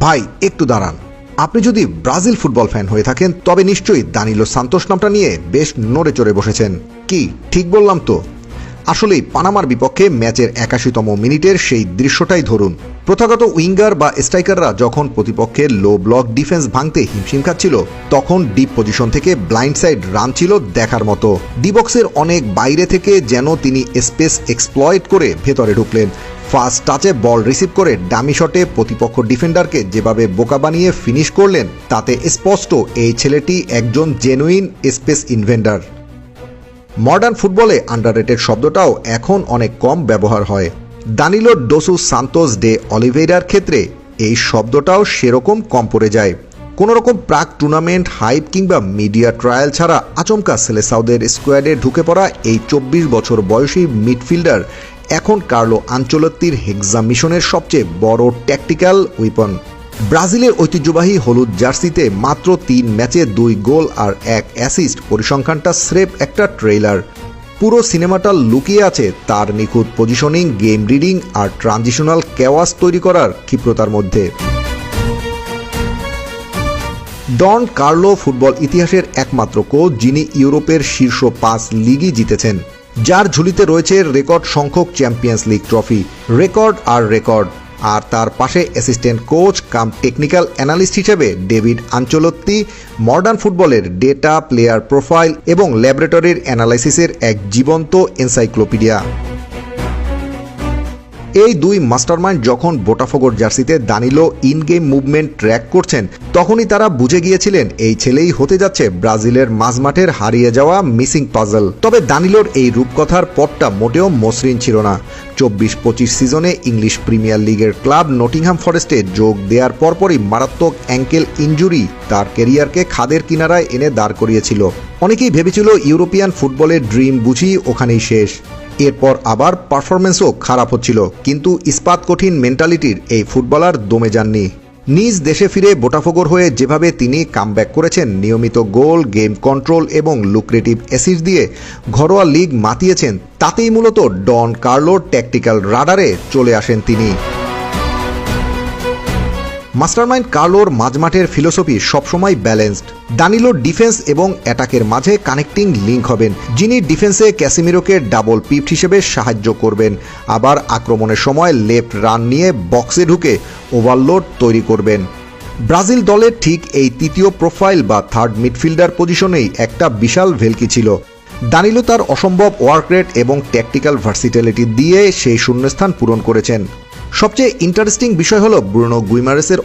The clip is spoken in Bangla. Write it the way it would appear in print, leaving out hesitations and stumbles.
ভাই একটু দাঁড়ান, আপনি যদি ব্রাজিল ফুটবল ফ্যান হয়ে থাকেন তবে নিশ্চয়ই দানিলো সান্তোস নামটা নিয়ে বেশ নড়ে চড়ে বসেছেন। কি ঠিক বললাম তো? আসলেই পানামার বিপক্ষে ম্যাচের ৮১তম মিনিটের সেই দৃশ্যটাই ধরুন। প্রথাগত উইঙ্গার বা স্ট্রাইকাররা যখন প্রতিপক্ষের লো ব্লক ডিফেন্স ভাঙতে হিমশিম খাচ্ছিল, তখন ডিপ পজিশন থেকে ব্লাইন্ড সাইড রান ছিল দেখার মতো। ডি বক্সের অনেক বাইরে থেকে যেন তিনি স্পেস এক্সপ্লয়েট করে ভেতরে ঢুকলেন। ফার্স্ট টাচে বল রিসিভ করে ডামি শটে প্রতিপক্ষ ডিফেন্ডারকে যেভাবে বোকা বানিয়ে ফিনিশ করলেন, তাতে স্পষ্ট এই ছেলেটি একজন জেনুইন স্পেস ইনভেন্টার। মডার্ন ফুটবলে আন্ডাররেটেড শব্দটাও এখন অনেক কম ব্যবহার হয়। দানিলো ডোসু সান্তোস ডে অলিভেইরার ক্ষেত্রে এই শব্দটাও সেরকম কম পড়ে যায়। কোনোরকম প্রাক টুর্নামেন্ট হাইপ কিংবা মিডিয়া ট্রায়াল ছাড়া আচমকা সেলেসাউদের স্কোয়াডে ঢুকে পড়া এই ২৪ বছর বয়সী মিডফিল্ডার এখন কার্লো আনচেলত্তির হেক্সা মিশনের সবচেয়ে বড় ট্যাকটিক্যাল উইপন। ব্রাজিলের ঐতিহ্যবাহী হলুদ জার্সিতে মাত্র ৩ ম্যাচে ২ গোল আর ১ অ্যাসিস্ট পরিসংখ্যানটা স্রেফ একটা ট্রেইলার। পুরো সিনেমাটা লুকিয়ে আছে তার নিখুঁত পজিশনিং, গেম রিডিং আর ট্রানজিশনাল ক্যাওয়াস তৈরি করার ক্ষিপ্রতার মধ্যে। ডন কার্লো ফুটবল ইতিহাসের একমাত্র কোচ যিনি ইউরোপের শীর্ষ ৫ লিগই জিতেছেন, যার ঝুলিতে রয়েছে রেকর্ড সংখ্যক চ্যাম্পিয়ন্স লিগ ট্রফি। রেকর্ড আর রেকর্ড। আর তার পাশে অ্যাসিস্ট্যান্ট কোচ কাম টেকনিক্যাল অ্যানালিস্ট হিসেবে ডেভিড আনচেলত্তি, মডার্ন ফুটবলের ডেটা, প্লেয়ার প্রোফাইল এবং ল্যাবরেটরির অ্যানালাইসিসের এক জীবন্ত এনসাইক্লোপিডিয়া। এই দুই মাস্টারমাইন্ড যখন বোটাফোগোর জার্সিতে দানিলো ইন গেম মুভমেন্ট ট্র্যাক করছেন, তখনই তারা বুঝে গিয়েছিলেন এই ছেলেই হতে যাচ্ছে ব্রাজিলের মাঝমাঠের হারিয়ে যাওয়া মিসিং পাজল। তবে দানিলোর এই রূপকথার পথটা মোটেও মসৃণ ছিল না। ২৪-২৫ সিজনে ইংলিশ প্রিমিয়ার লিগের ক্লাব নটিংহাম ফরেস্টে যোগ দেওয়ার পরপরই মারাত্মক অ্যাঙ্কেল ইনজুরি তার ক্যারিয়ারকে খাদের কিনারায় এনে দাঁড় করিয়েছিল। অনেকেই ভেবেছিল ইউরোপিয়ান ফুটবলের ড্রিম বুঝি ওখানেই শেষ। এরপর আবার পারফরমেন্সও খারাপ হচ্ছিল, কিন্তু ইস্পাত কঠিন মেন্টালিটির এই ফুটবলার দমে যাননি। নিজ দেশে ফিরে বোটাফোগোর হয়ে যেভাবে তিনি কামব্যাক করেছেন, নিয়মিত গোল, গেম কন্ট্রোল এবং লুক্রেটিভ অ্যাসিস্ট দিয়ে ঘরোয়া লিগ মাতিয়েছেন, তাতেই মূলত ডন কার্লোর ট্যাকটিক্যাল রাডারে চলে আসেন তিনি। মাস্টারমাইন্ড কার্লোর মাঝমাঠের ফিলোসফি সবসময় ব্যালেন্সড। দানিলো ডিফেন্স এবং অ্যাটাকের মাঝে কানেক্টিং লিঙ্ক হবেন, যিনি ডিফেন্সে ক্যাসিমিরোকে ডাবল পিভট হিসেবে সাহায্য করবেন, আবার আক্রমণের সময় লেফট রান নিয়ে বক্সে ঢুকে ওভারলোড তৈরি করবেন। ব্রাজিল দলের ঠিক এই তৃতীয় প্রোফাইল বা থার্ড মিডফিল্ডার পজিশনেই একটা বিশাল ভেলকি ছিল। দানিলো তার অসম্ভব ওয়ার্ক রেট এবং ট্যাকটিক্যাল ভার্সিটালিটি দিয়ে সেই শূন্যস্থান পূরণ করেছেন। সবচেয়ে ইন্টারেস্টিং বিষয় হলো ব্রুনো গুইমারেসের